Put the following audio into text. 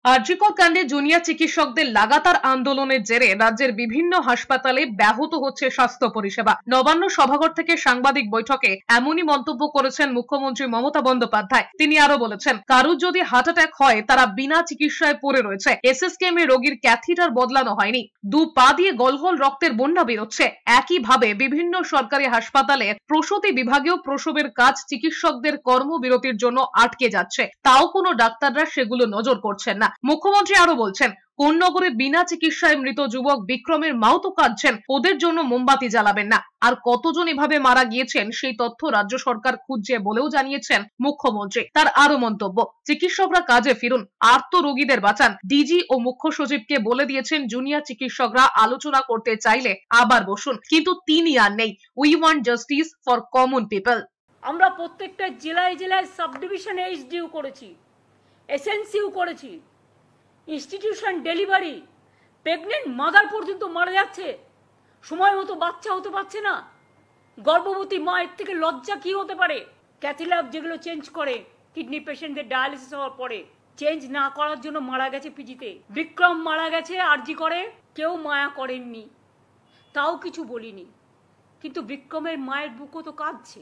আরজিকর কাণ্ডে জুনিয়র চিকিৎসকদের লাগাতার আন্দোলনের জেরে রাজ্যের বিভিন্ন হাসপাতালে ব্যাহত হচ্ছে স্বাস্থ্য পরিষেবা। নবান্ন সভাঘর থেকে সাংবাদিক বৈঠকে এমনই মন্তব্য করেছেন মুখ্যমন্ত্রী মমতা বন্দ্যোপাধ্যায়। তিনি আরো বলেছেন, কারুর যদি হার্ট অ্যাটাক হয় তারা বিনা চিকিৎসায় পড়ে রয়েছে। এসএসকেএম এর রোগীর ক্যাথিটার বদলানো হয়নি, দু পা দিয়ে গলগল রক্তের বন্যা বেরোচ্ছে। একইভাবে বিভিন্ন সরকারি হাসপাতালে প্রসূতি বিভাগেও প্রসবের কাজ চিকিৎসকদের কর্মবিরতির জন্য আটকে যাচ্ছে, তাও কোনো ডাক্তাররা সেগুলো নজর করছেন না। মুখ্যমন্ত্রী আরো বলছেন, কোন নগরে বিনা চিকিৎসায় মৃত যুবক বিক্রমের মাও তো কাঁদছেন, ওদের জন্য মোমবাতি জ্বালাবেন না। আর কতজন এভাবে মারা গিয়েছেন সেই তথ্য রাজ্য সরকার খুঁজছে বলেও জানিয়েছেন মুখ্যমন্ত্রী। তার আরো মন্তব্য, চিকিৎসকরা কাজে ফিরুন, আর্ত রোগীদের বাঁচান। ডিজি ও মুখ্য সচিবকে বলে দিয়েছেন জুনিয়র চিকিৎসকরা আলোচনা করতে চাইলে আবার বসুন, কিন্তু তিনি আর নেই। We want justice for common people. আমরা প্রত্যেকটা জেলায় জেলায় সাব ডিভিশনে এইচডিউ করেছি, এসএনসিউ করেছি। ইনস্টিটিউশন ডেলিভারি, প্রেগনেন্ট মাদার পর্যন্ত মারা যাচ্ছে, সময় মতো বাচ্চা হতে পারছে না। গর্ভবতী মায়ের থেকে লজ্জা কি হতে পারে? ক্যাথিল্যাব যেগুলো চেঞ্জ করে কিডনি পেশেন্টদের ডায়ালিসিস হওয়ার পরে, চেঞ্জ না করার জন্য মারা গেছে পিজিতে। বিক্রম মারা গেছে আরজি করে, কেউ মায়া করেননি, তাও কিছু বলিনি, কিন্তু বিক্রমের মায়ের বুকও তো কাঁদছে।